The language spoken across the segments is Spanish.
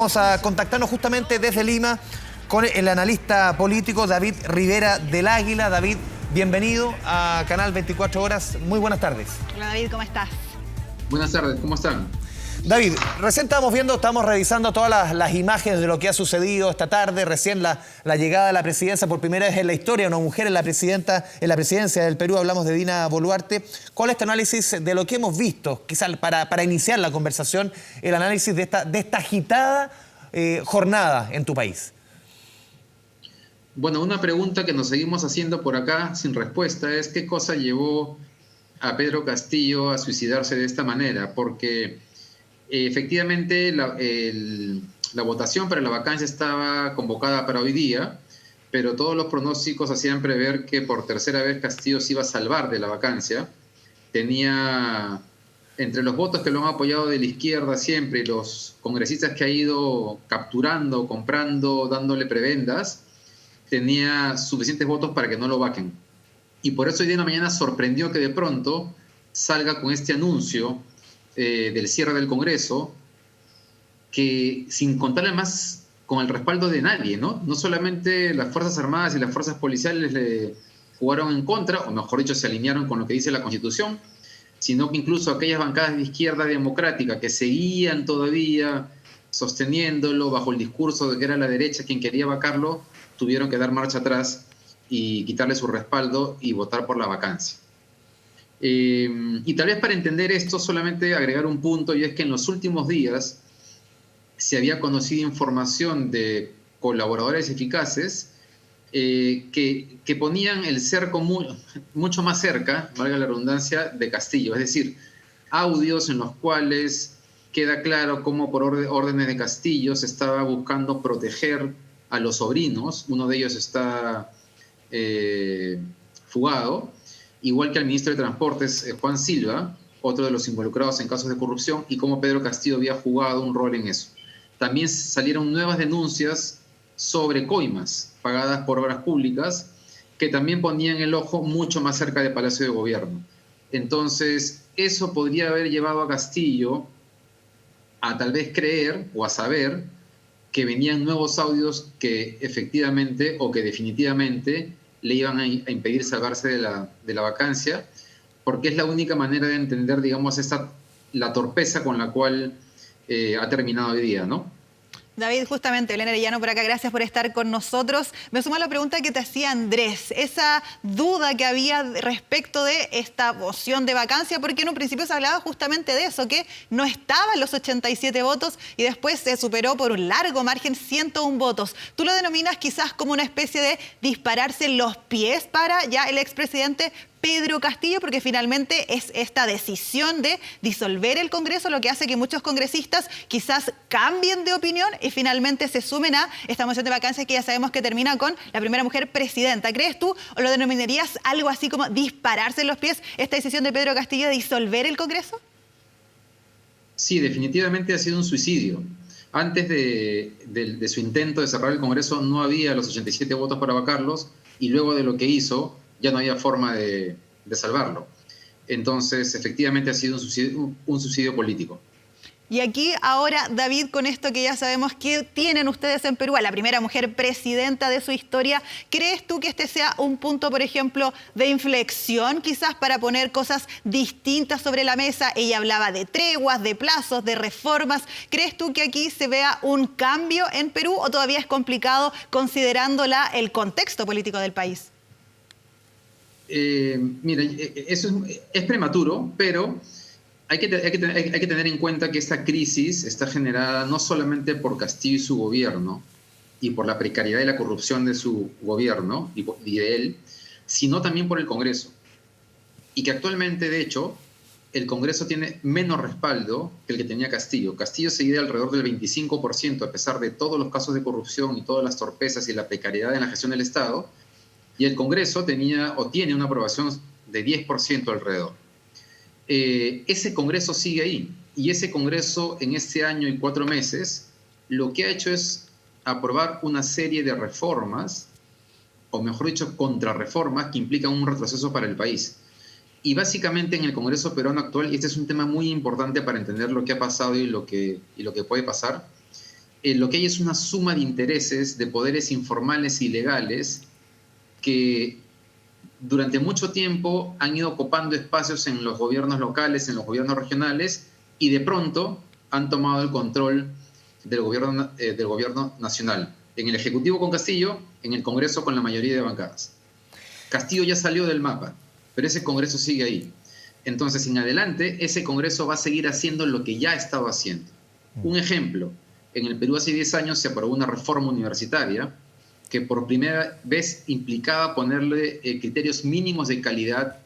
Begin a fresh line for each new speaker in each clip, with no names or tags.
Vamos a contactarnos justamente desde Lima con el analista político David Rivera del Águila. David, bienvenido a Canal 24 Horas. Muy buenas tardes.
Hola David, ¿cómo estás?
Buenas tardes, ¿cómo están?
David, recién estamos revisando todas las imágenes de lo que ha sucedido esta tarde. Recién la llegada de la presidencia por primera vez en la historia, una mujer en la presidencia del Perú. Hablamos de Dina Boluarte. ¿Cuál es tu análisis de lo que hemos visto? Quizás para iniciar la conversación, el análisis de esta agitada jornada en tu país.
Bueno, una pregunta que nos seguimos haciendo por acá sin respuesta es ¿qué cosa llevó a Pedro Castillo a suicidarse de esta manera? Porque efectivamente la votación para la vacancia estaba convocada para hoy día, pero todos los pronósticos hacían prever que por tercera vez Castillo se iba a salvar de la vacancia. Tenía, entre los votos que lo han apoyado de la izquierda siempre y los congresistas que ha ido capturando, comprando, dándole prebendas, tenía suficientes votos para que no lo vaquen. Y por eso hoy día en la mañana sorprendió que de pronto salga con este anuncio del cierre del Congreso, que sin contarle más con el respaldo de nadie, ¿no? No solamente las Fuerzas Armadas y las Fuerzas Policiales le jugaron en contra, o mejor dicho, se alinearon con lo que dice la Constitución, sino que incluso aquellas bancadas de izquierda democrática que seguían todavía sosteniéndolo bajo el discurso de que era la derecha quien quería vacarlo, tuvieron que dar marcha atrás y quitarle su respaldo y votar por la vacancia. Y tal vez para entender esto solamente agregar un punto, y es que en los últimos días se había conocido información de colaboradores eficaces que ponían el cerco mucho más cerca, valga la redundancia, de Castillo. Es decir, audios en los cuales queda claro cómo por órdenes de Castillo se estaba buscando proteger a los sobrinos. Uno de ellos está fugado, igual que al ministro de Transportes, Juan Silva, otro de los involucrados en casos de corrupción, y cómo Pedro Castillo había jugado un rol en eso. También salieron nuevas denuncias sobre coimas pagadas por obras públicas que también ponían el ojo mucho más cerca del Palacio de Gobierno. Entonces, eso podría haber llevado a Castillo a tal vez creer o a saber que venían nuevos audios que efectivamente o que definitivamente le iban a impedir salvarse de la vacancia, porque es la única manera de entender, digamos, la torpeza con la cual ha terminado hoy día, ¿no?
David, justamente, Elena Arellano por acá, gracias por estar con nosotros. Me suma la pregunta que te hacía Andrés, esa duda que había respecto de esta moción de vacancia, porque en un principio se hablaba justamente de eso, que no estaban los 87 votos y después se superó por un largo margen 101 votos. Tú lo denominas quizás como una especie de dispararse en los pies para ya el expresidente Pedro Castillo, porque finalmente es esta decisión de disolver el Congreso lo que hace que muchos congresistas quizás cambien de opinión y finalmente se sumen a esta moción de vacancia que ya sabemos que termina con la primera mujer presidenta. ¿Crees tú o lo denominarías algo así como dispararse en los pies esta decisión de Pedro Castillo de disolver el Congreso?
Sí, definitivamente ha sido un suicidio. Antes de su intento de cerrar el Congreso no había los 87 votos para vacarlos, y luego de lo que hizo ya no había forma de salvarlo. Entonces, efectivamente ha sido un suicidio político.
Y aquí ahora, David, con esto que ya sabemos que tienen ustedes en Perú, a la primera mujer presidenta de su historia, ¿crees tú que este sea un punto, por ejemplo, de inflexión quizás para poner cosas distintas sobre la mesa? Ella hablaba de treguas, de plazos, de reformas. ¿Crees tú que aquí se vea un cambio en Perú o todavía es complicado considerando el contexto político del país?
Mira, eso es prematuro, pero hay que tener en cuenta que esta crisis está generada no solamente por Castillo y su gobierno y por la precariedad y la corrupción de su gobierno y de él, sino también por el Congreso. Y que actualmente, de hecho, el Congreso tiene menos respaldo que el que tenía Castillo. Castillo seguía alrededor del 25%, a pesar de todos los casos de corrupción y todas las torpezas y la precariedad en la gestión del Estado. Y el Congreso tiene una aprobación de 10% alrededor. Ese Congreso sigue ahí. Y ese Congreso, en este año y 4 meses, lo que ha hecho es aprobar una serie de reformas, o mejor dicho, contrarreformas, que implican un retroceso para el país. Y básicamente en el Congreso peruano actual, y este es un tema muy importante para entender lo que ha pasado y lo que puede pasar, lo que hay es una suma de intereses de poderes informales y legales que durante mucho tiempo han ido ocupando espacios en los gobiernos locales, en los gobiernos regionales, y de pronto han tomado el control del gobierno nacional. En el Ejecutivo con Castillo, en el Congreso con la mayoría de bancadas. Castillo ya salió del mapa, pero ese Congreso sigue ahí. Entonces, en adelante, ese Congreso va a seguir haciendo lo que ya estaba haciendo. Un ejemplo, en el Perú hace 10 años se aprobó una reforma universitaria que por primera vez implicaba ponerle criterios mínimos de calidad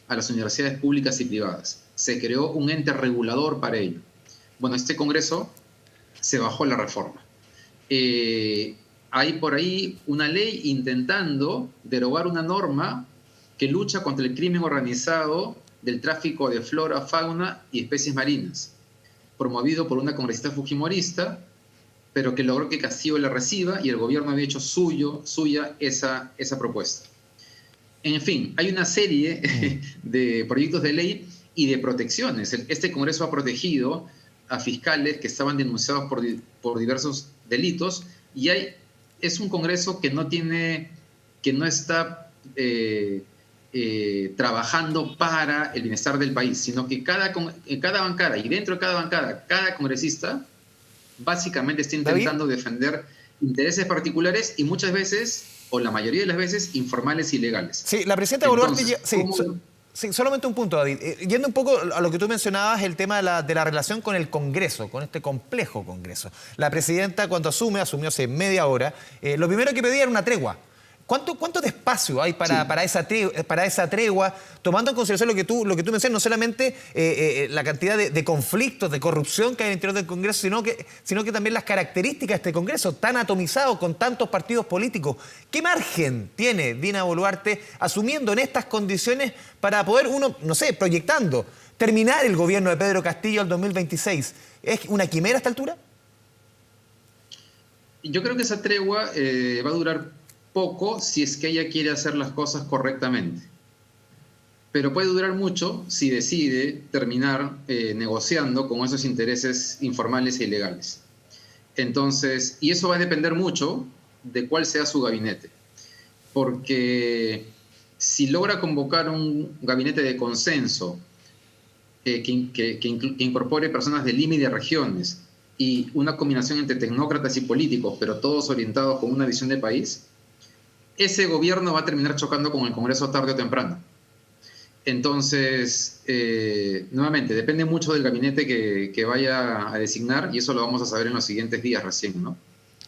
a las universidades públicas y privadas. Se creó un ente regulador para ello. Bueno, este Congreso se bajó la reforma. Hay por ahí una ley intentando derogar una norma que lucha contra el crimen organizado del tráfico de flora, fauna y especies marinas, promovido por una congresista fujimorista, pero que logró que Castillo la reciba y el gobierno había hecho suya esa propuesta. En fin, hay una serie de proyectos de ley y de protecciones. Este Congreso ha protegido a fiscales que estaban denunciados por diversos delitos y es un Congreso que no está trabajando para el bienestar del país, sino que en cada bancada y dentro de cada bancada, cada congresista básicamente está intentando defender intereses particulares y muchas veces, o la mayoría de las veces, informales y legales.
Sí, la presidenta Boluarte... Sí, solamente un punto, David. Yendo un poco a lo que tú mencionabas, el tema de la relación con el Congreso, con este complejo Congreso. La presidenta, cuando asumió hace media hora, lo primero que pedía era una tregua. ¿Cuánto de espacio hay para esa tregua, tomando en consideración lo que tú mencionas, no solamente la cantidad de conflictos, de corrupción que hay en el interior del Congreso, sino que también las características de este Congreso, tan atomizado, con tantos partidos políticos? ¿Qué margen tiene Dina Boluarte asumiendo en estas condiciones para poder, proyectando, terminar el gobierno de Pedro Castillo al 2026? ¿Es una quimera a esta altura?
Yo creo que esa tregua va a durar poco si es que ella quiere hacer las cosas correctamente. Pero puede durar mucho si decide terminar negociando con esos intereses informales e ilegales. Entonces, y eso va a depender mucho de cuál sea su gabinete. Porque si logra convocar un gabinete de consenso que incorpore personas de Lima y de regiones y una combinación entre tecnócratas y políticos, pero todos orientados con una visión de país, ese gobierno va a terminar chocando con el Congreso tarde o temprano. Entonces, nuevamente, depende mucho del gabinete que vaya a designar y eso lo vamos a saber en los siguientes días recién, ¿no?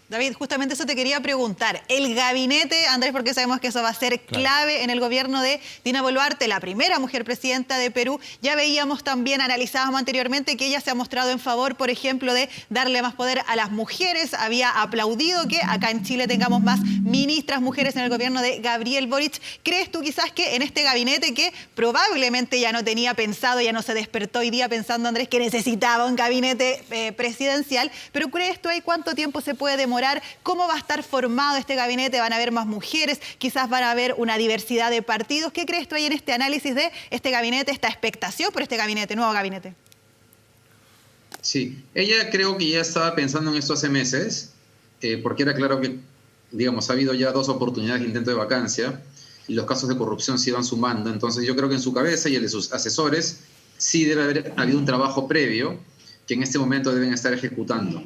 David, justamente eso te quería preguntar. El gabinete, Andrés, porque sabemos que eso va a ser clave en el gobierno de Dina Boluarte, la primera mujer presidenta de Perú. Ya veíamos también, analizábamos anteriormente, que ella se ha mostrado en favor, por ejemplo, de darle más poder a las mujeres. Había aplaudido que acá en Chile tengamos más ministras mujeres en el gobierno de Gabriel Boric. ¿Crees tú quizás que en este gabinete, que probablemente ya no tenía pensado, ya no se despertó hoy día pensando, Andrés, que necesitaba un gabinete presidencial, pero crees tú ahí cuánto tiempo se puede demorar? ¿Cómo va a estar formado este gabinete? ¿Van a haber más mujeres? ¿Quizás van a haber una diversidad de partidos? ¿Qué crees tú ahí en este análisis de este gabinete, esta expectación por este gabinete, nuevo gabinete?
Sí, ella creo que ya estaba pensando en esto hace meses, porque era claro que, digamos, ha habido ya 2 oportunidades de intento de vacancia y los casos de corrupción se iban sumando. Entonces yo creo que en su cabeza y el de sus asesores sí debe haber habido un trabajo previo que en este momento deben estar ejecutando.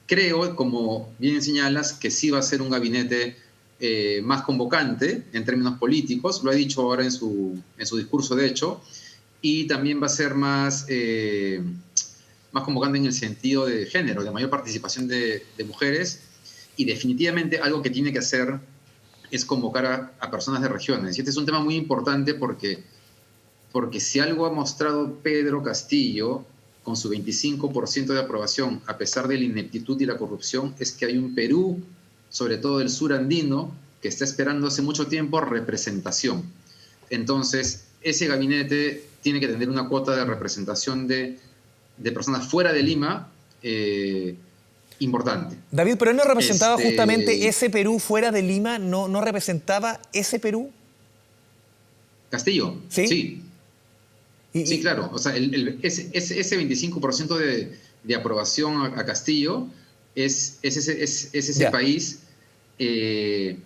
Creo, como bien señalas, que sí va a ser un gabinete más convocante en términos políticos, lo ha dicho ahora en su discurso de hecho, y también va a ser más convocante en el sentido de género, de mayor participación de mujeres, y definitivamente algo que tiene que hacer es convocar a personas de regiones. Y este es un tema muy importante porque si algo ha mostrado Pedro Castillo con su 25% de aprobación, a pesar de la ineptitud y la corrupción, es que hay un Perú, sobre todo el sur andino, que está esperando hace mucho tiempo representación. Entonces, ese gabinete tiene que tener una cuota de representación de personas fuera de Lima importante.
David, pero él no representaba justamente ese Perú fuera de Lima, ¿no representaba ese Perú?
¿Castillo? Sí. Sí, claro. O sea, ese 25% de aprobación a Castillo es ese
Ya.
país que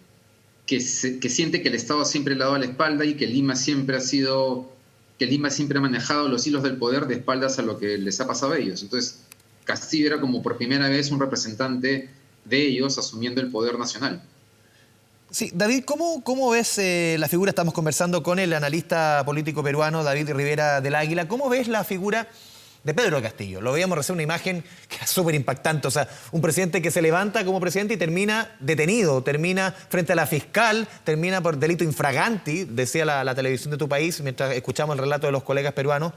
siente que el Estado siempre le ha dado la espalda y que Lima siempre ha manejado los hilos del poder de espaldas a lo que les ha pasado a ellos. Entonces, Castillo era como por primera vez un representante de ellos asumiendo el poder nacional.
Sí, David, ¿cómo ves la figura? Estamos conversando con el analista político peruano David Rivera del Águila. ¿Cómo ves la figura de Pedro Castillo? Lo veíamos recién, una imagen que era súper impactante. O sea, un presidente que se levanta como presidente y termina detenido, termina frente a la fiscal, termina por delito infraganti, decía la televisión de tu país, mientras escuchamos el relato de los colegas peruanos.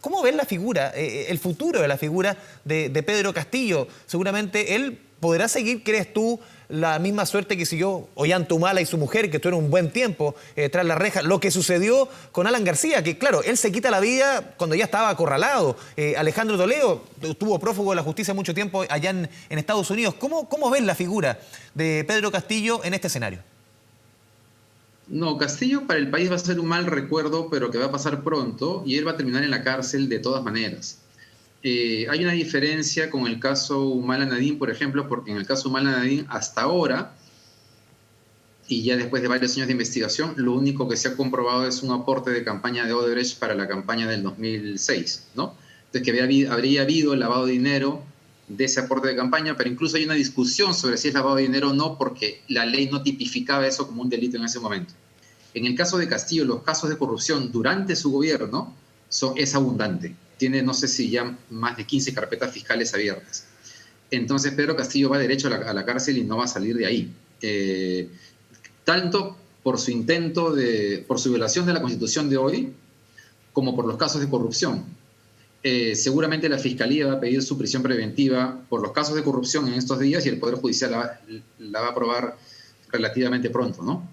¿Cómo ves la figura, el futuro de la figura de Pedro Castillo? Seguramente él podrá seguir, ¿crees tú, la misma suerte que siguió Ollanta Humala y su mujer, que estuvieron un buen tiempo tras la reja? Lo que sucedió con Alan García, que claro, él se quita la vida cuando ya estaba acorralado. Alejandro Toledo estuvo prófugo de la justicia mucho tiempo allá en Estados Unidos. ¿Cómo ven la figura de Pedro Castillo en este escenario?
No, Castillo para el país va a ser un mal recuerdo, pero que va a pasar pronto y él va a terminar en la cárcel de todas maneras. Hay una diferencia con el caso Humala Nadine, por ejemplo, porque en el caso Humala Nadine hasta ahora, y ya después de varios años de investigación, lo único que se ha comprobado es un aporte de campaña de Odebrecht para la campaña del 2006, ¿no? Entonces que habría habido lavado de dinero de ese aporte de campaña, pero incluso hay una discusión sobre si es lavado de dinero o no, porque la ley no tipificaba eso como un delito en ese momento. En el caso de Castillo, los casos de corrupción durante su gobierno es abundante. Tiene, no sé si ya más de 15 carpetas fiscales abiertas. Entonces Pedro Castillo va derecho a la cárcel y no va a salir de ahí. Tanto por su por su violación de la Constitución de hoy, como por los casos de corrupción. Seguramente la Fiscalía va a pedir su prisión preventiva por los casos de corrupción en estos días y el Poder Judicial la va a aprobar relativamente pronto, ¿no?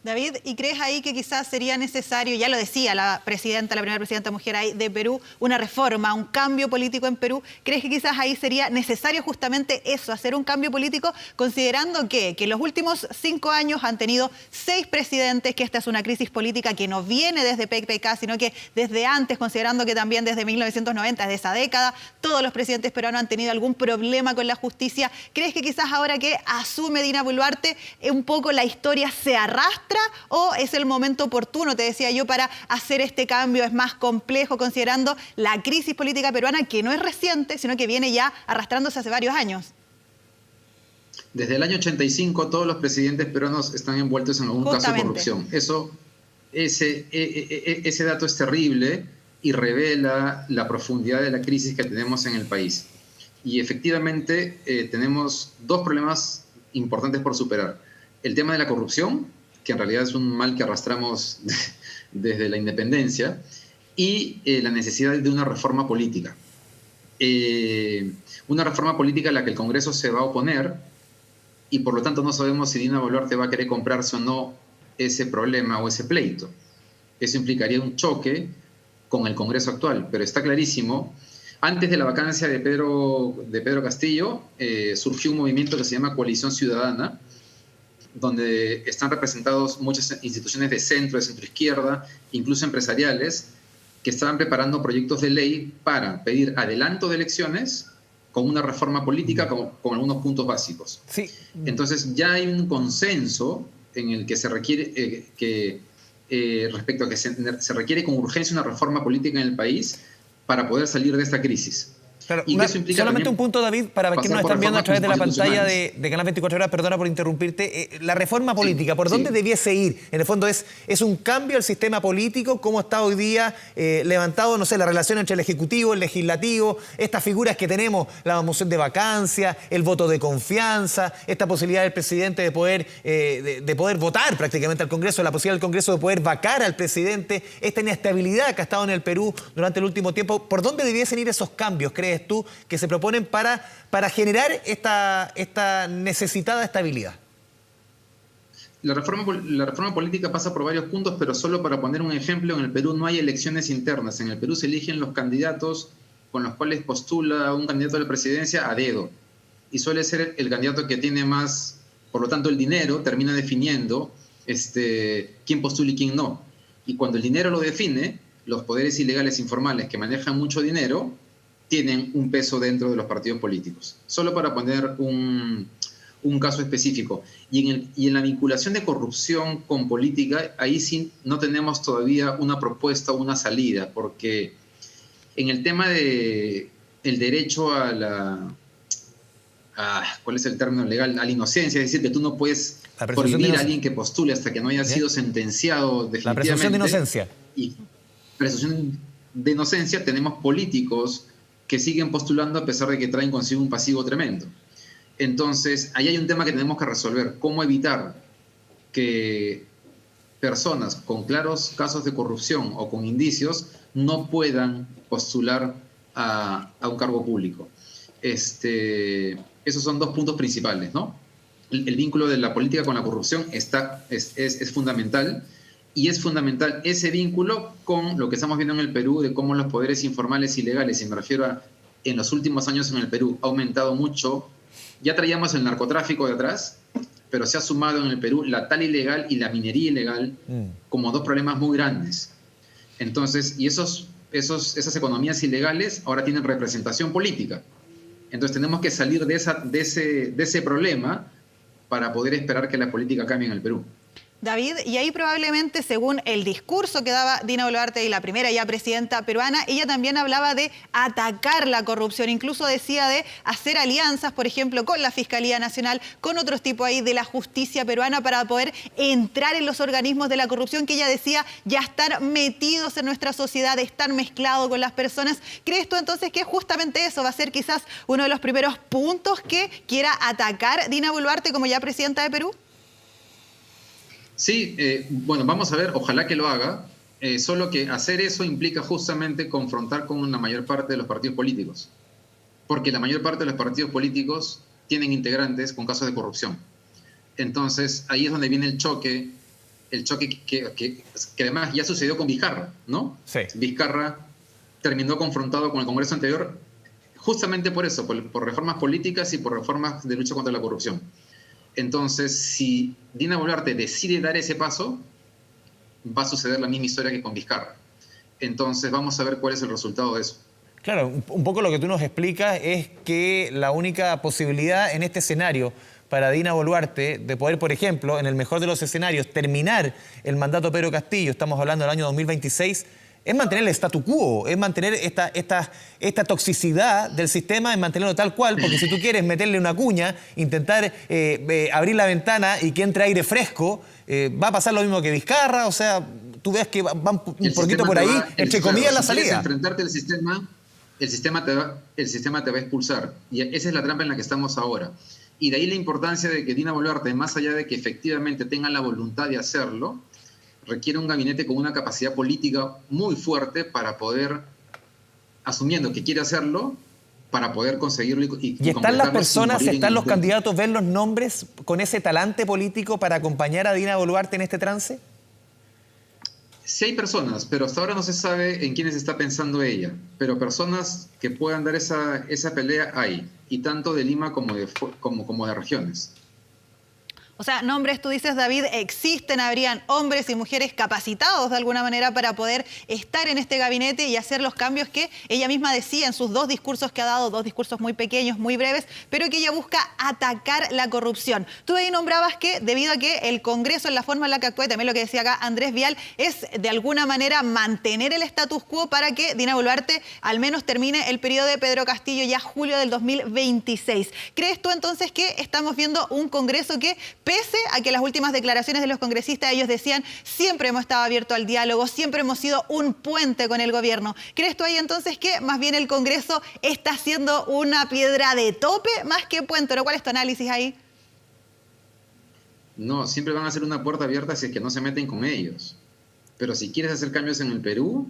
David, ¿y crees ahí que quizás sería necesario, ya lo decía la primera presidenta mujer ahí de Perú, una reforma, un cambio político en Perú? ¿Crees que quizás ahí sería necesario justamente eso, hacer un cambio político, considerando que los últimos 5 años han tenido 6 presidentes, que esta es una crisis política que no viene desde PPK, sino que desde antes, considerando que también desde 1990, desde esa década, todos los presidentes peruanos han tenido algún problema con la justicia? ¿Crees que quizás ahora que asume Dina Boluarte, un poco la historia se arrastra? ¿O es el momento oportuno, te decía yo, para hacer este cambio? Es más complejo considerando la crisis política peruana, que no es reciente, sino que viene ya arrastrándose hace varios años.
Desde el año 85 todos los presidentes peruanos están envueltos en algún caso de corrupción. Ese dato es terrible y revela la profundidad de la crisis que tenemos en el país. Y efectivamente tenemos 2 problemas importantes por superar. El tema de la corrupción, que en realidad es un mal que arrastramos desde la independencia, y la necesidad de una reforma política. Una reforma política a la que el Congreso se va a oponer, y por lo tanto no sabemos si Dina Boluarte va a querer comprarse o no ese problema o ese pleito. Eso implicaría un choque con el Congreso actual, pero está clarísimo. Antes de la vacancia de Pedro Castillo, surgió un movimiento que se llama Coalición Ciudadana, donde están representados muchas instituciones de centro izquierda, incluso empresariales, que estaban preparando proyectos de ley para pedir adelanto de elecciones con una reforma política con algunos puntos básicos.
Sí.
Entonces ya hay un consenso en el que se requiere respecto a que se requiere con urgencia una reforma política en el país para poder salir de esta crisis.
Claro,
y que eso implica
solamente un punto, David, para quienes nos están viendo a través de la pantalla de Canal 24 Horas, perdona por interrumpirte, la reforma política, ¿por dónde debiese ir? En el fondo es un cambio al sistema político, cómo está hoy día levantado, no sé, la relación entre el Ejecutivo, el Legislativo, estas figuras que tenemos, la moción de vacancia, el voto de confianza, esta posibilidad del presidente de poder votar prácticamente al Congreso, la posibilidad del Congreso de poder vacar al presidente, esta inestabilidad que ha estado en el Perú durante el último tiempo. ¿Por dónde debiesen ir esos cambios, crees tú, que se proponen para generar esta necesitada estabilidad?
La reforma política pasa por varios puntos, pero solo para poner un ejemplo, en el Perú no hay elecciones internas. En el Perú se eligen los candidatos con los cuales postula un candidato a la presidencia a dedo. Y suele ser el candidato que tiene más, por lo tanto el dinero termina definiendo quién postula y quién no. Y cuando el dinero lo define, los poderes ilegales informales que manejan mucho dinero tienen un peso dentro de los partidos políticos. Solo para poner un caso específico. Y en la vinculación de corrupción con política, ahí sí no tenemos todavía una propuesta o una salida, porque en el tema de el derecho a la... ¿cuál es el término legal? A la inocencia, es decir, que tú no puedes prohibir a alguien que postule hasta que no haya sido sentenciado definitivamente.
La presunción de inocencia.
Y presunción de inocencia, tenemos políticos que siguen postulando a pesar de que traen consigo un pasivo tremendo. Entonces, ahí hay un tema que tenemos que resolver. ¿Cómo evitar que personas con claros casos de corrupción o con indicios no puedan postular a un cargo público? Esos son dos puntos principales, ¿no? El vínculo de la política con la corrupción es fundamental, y es fundamental ese vínculo con lo que estamos viendo en el Perú de cómo los poderes informales y legales, y me refiero a en los últimos años en el Perú, ha aumentado mucho. Ya traíamos el narcotráfico de atrás, pero se ha sumado en el Perú la tala ilegal y la minería ilegal como dos problemas muy grandes. Entonces, y esas economías ilegales ahora tienen representación política. Entonces tenemos que salir de ese problema para poder esperar que la política cambie en el Perú.
David, y ahí probablemente, según el discurso que daba Dina Boluarte, y la primera ya presidenta peruana, ella también hablaba de atacar la corrupción, incluso decía de hacer alianzas, por ejemplo, con la Fiscalía Nacional, con otros tipos ahí de la justicia peruana para poder entrar en los organismos de la corrupción que ella decía ya están metidos en nuestra sociedad, están mezclados con las personas. ¿Crees tú entonces que justamente eso va a ser quizás uno de los primeros puntos que quiera atacar Dina Boluarte como ya presidenta de Perú?
Sí, bueno, vamos a ver, ojalá que lo haga, solo que hacer eso implica justamente confrontar con la mayor parte de los partidos políticos, porque la mayor parte de los partidos políticos tienen integrantes con casos de corrupción. Entonces, ahí es donde viene el choque que además ya sucedió con Vizcarra, ¿no?
Sí.
Vizcarra terminó confrontado con el Congreso anterior justamente por eso, por reformas políticas y por reformas de lucha contra la corrupción. Entonces, si Dina Boluarte decide dar ese paso, va a suceder la misma historia que con Vizcarra. Entonces, vamos a ver cuál es el resultado de eso.
Claro, un poco lo que tú nos explicas es que la única posibilidad en este escenario para Dina Boluarte de poder, por ejemplo, en el mejor de los escenarios, terminar el mandato de Pedro Castillo, estamos hablando del año 2026, es mantener el statu quo, es mantener esta toxicidad del sistema, es mantenerlo tal cual, porque si tú quieres meterle una cuña, intentar abrir la ventana y que entre aire fresco, va a pasar lo mismo que Vizcarra, o sea, tú ves que van un poquito por ahí, entre comillas, la salida.
Si quieres enfrentarte al sistema, el sistema te va a expulsar, y esa es la trampa en la que estamos ahora. Y de ahí la importancia de que Dina Boluarte, más allá de que efectivamente tenga la voluntad de hacerlo, requiere un gabinete con una capacidad política muy fuerte para poder, asumiendo que quiere hacerlo, para poder conseguirlo.
¿Y están las personas, están los candidatos, ven los nombres con ese talante político para acompañar a Dina Boluarte en este trance?
Sí hay personas, pero hasta ahora no se sabe en quiénes está pensando ella. Pero personas que puedan dar esa pelea hay, y tanto de Lima como de regiones.
O sea, nombres, tú dices, David, existen, habrían hombres y mujeres capacitados de alguna manera para poder estar en este gabinete y hacer los cambios que ella misma decía en sus dos discursos que ha dado, dos discursos muy pequeños, muy breves, pero que ella busca atacar la corrupción. Tú ahí nombrabas que debido a que el Congreso, en la forma en la que actúa, también lo que decía acá Andrés Vial, es de alguna manera mantener el status quo para que Dina Boluarte al menos termine el periodo de Pedro Castillo ya julio del 2026. ¿Crees tú entonces que estamos viendo un Congreso que, pese a que las últimas declaraciones de los congresistas, ellos decían, siempre hemos estado abiertos al diálogo, siempre hemos sido un puente con el gobierno? ¿Crees tú ahí entonces que más bien el Congreso está siendo una piedra de tope más que puente? ¿No? ¿Cuál es tu análisis ahí?
No, siempre van a ser una puerta abierta si es que no se meten con ellos. Pero si quieres hacer cambios en el Perú,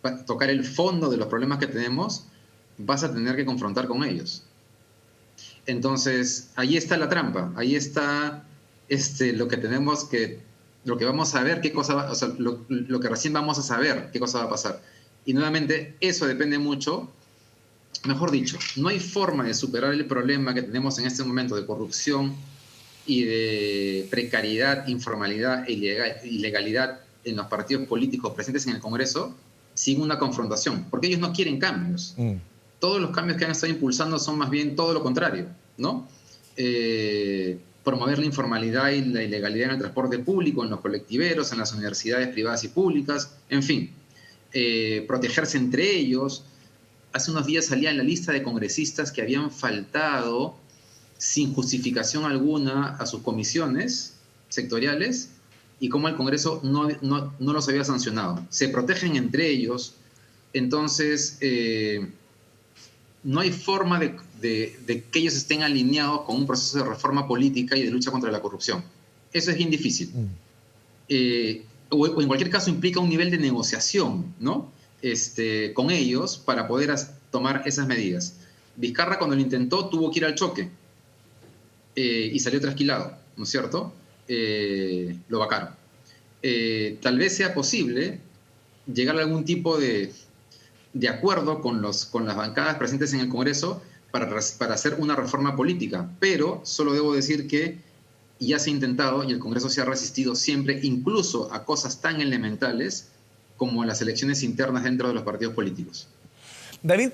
para tocar el fondo de los problemas que tenemos, vas a tener que confrontar con ellos. Entonces, ahí está la trampa, ahí está lo que vamos a ver, qué cosa va, o sea, lo que recién vamos a saber, qué cosa va a pasar. Y nuevamente, eso depende mucho, mejor dicho, no hay forma de superar el problema que tenemos en este momento de corrupción y de precariedad, informalidad e ilegalidad en los partidos políticos presentes en el Congreso, sin una confrontación, porque ellos no quieren cambios. Todos los cambios que han estado impulsando son más bien todo lo contrario, ¿no? Promover la informalidad y la ilegalidad en el transporte público, en los colectiveros, en las universidades privadas y públicas, en fin, protegerse entre ellos. Hace unos días salía en la lista de congresistas que habían faltado sin justificación alguna a sus comisiones sectoriales y cómo el Congreso no los había sancionado. Se protegen entre ellos, entonces no hay forma de que ellos estén alineados con un proceso de reforma política y de lucha contra la corrupción. Eso es bien difícil. O en cualquier caso implica un nivel de negociación, ¿no? Con ellos para poder tomar esas medidas. Vizcarra, cuando lo intentó, tuvo que ir al choque y salió trasquilado, ¿no es cierto? Lo vacaron. Tal vez sea posible llegar a algún tipo de acuerdo con las bancadas presentes en el Congreso para hacer una reforma política, pero solo debo decir que ya se ha intentado y el Congreso se ha resistido siempre, incluso a cosas tan elementales como las elecciones internas dentro de los partidos políticos.
David,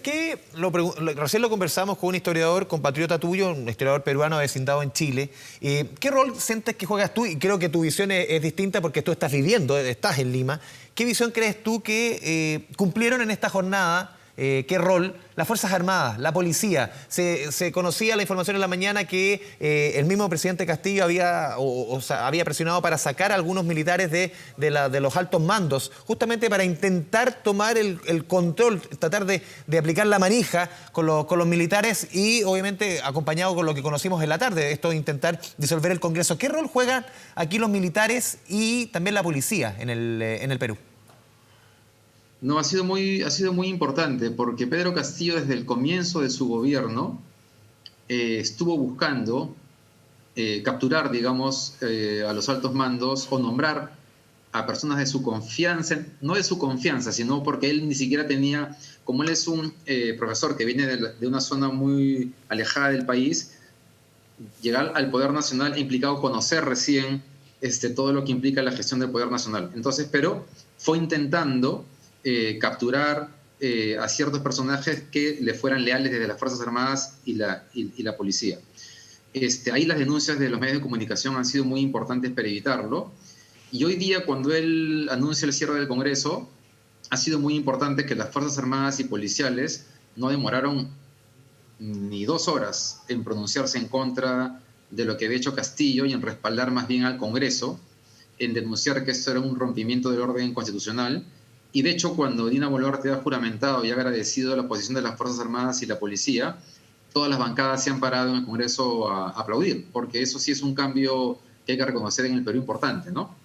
recién lo conversamos con un historiador, compatriota tuyo, un historiador peruano vecindado en Chile. ¿Qué rol sientes que juegas tú? Y creo que tu visión es distinta porque tú estás viviendo, estás en Lima. ¿Qué visión crees tú que cumplieron en esta jornada? ¿Qué rol? Las Fuerzas Armadas, la policía. Se conocía la información en la mañana que el mismo presidente Castillo había presionado para sacar a algunos militares de los altos mandos, justamente para intentar tomar el control, tratar de aplicar la manija con los militares y obviamente acompañado con lo que conocimos en la tarde, esto de intentar disolver el Congreso. ¿Qué rol juegan aquí los militares y también la policía en el Perú?
No, ha sido muy importante porque Pedro Castillo desde el comienzo de su gobierno estuvo buscando capturar, digamos, a los altos mandos o nombrar a personas de su confianza, no de su confianza, sino porque él ni siquiera tenía, como él es un profesor que viene de una zona muy alejada del país, llegar al Poder Nacional ha implicado conocer recién todo lo que implica la gestión del Poder Nacional. Entonces, pero fue intentando capturar a ciertos personajes que le fueran leales desde las Fuerzas Armadas y la policía. Ahí las denuncias de los medios de comunicación han sido muy importantes para evitarlo. Y hoy día, cuando él anuncia el cierre del Congreso, ha sido muy importante que las Fuerzas Armadas y policiales no demoraron ni 2 horas en pronunciarse en contra de lo que había hecho Castillo y en respaldar más bien al Congreso, en denunciar que esto era un rompimiento del orden constitucional. Y de hecho, cuando Dina Boluarte ha juramentado y ha agradecido la posición de las Fuerzas Armadas y la policía, todas las bancadas se han parado en el Congreso a aplaudir, porque eso sí es un cambio que hay que reconocer en el Perú importante, ¿no?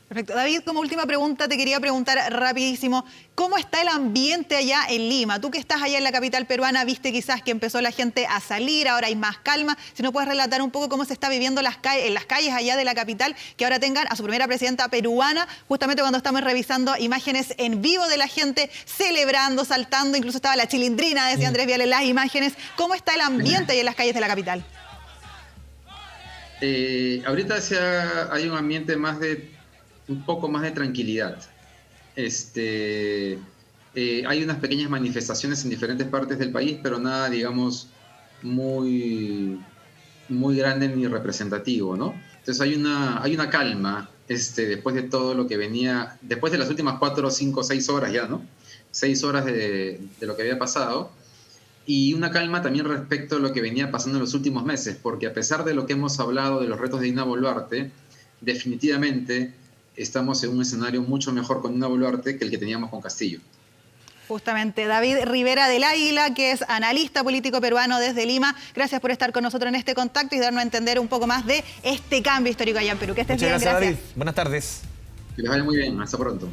Perfecto. David, como última pregunta, te quería preguntar rapidísimo, ¿cómo está el ambiente allá en Lima? Tú que estás allá en la capital peruana, viste quizás que empezó la gente a salir, ahora hay más calma. Si nos puedes relatar un poco cómo se está viviendo en las calles allá de la capital, que ahora tengan a su primera presidenta peruana, justamente cuando estamos revisando imágenes en vivo de la gente celebrando, saltando, incluso estaba la chilindrina, decía Andrés Vial en las imágenes. ¿Cómo está el ambiente ahí en las calles de la capital?
Ahorita hay un ambiente un poco más de tranquilidad. Hay unas pequeñas manifestaciones en diferentes partes del país, pero nada, digamos, muy grande ni representativo, ¿no? Entonces hay una calma después de todo lo que venía, después de las últimas 4, 5, 6 horas ya, ¿no? 6 horas de lo que había pasado. Y una calma también respecto a lo que venía pasando en los últimos meses, porque a pesar de lo que hemos hablado de los retos de Dina Boluarte, definitivamente estamos en un escenario mucho mejor con Dina Boluarte que el que teníamos con Castillo.
Justamente, David Rivera del Águila, que es analista político peruano desde Lima. Gracias por estar con nosotros en este contacto y darnos a entender un poco más de este cambio histórico allá en Perú. Que estés bien,
gracias, David. Buenas tardes.
Que les vaya muy bien. Hasta pronto.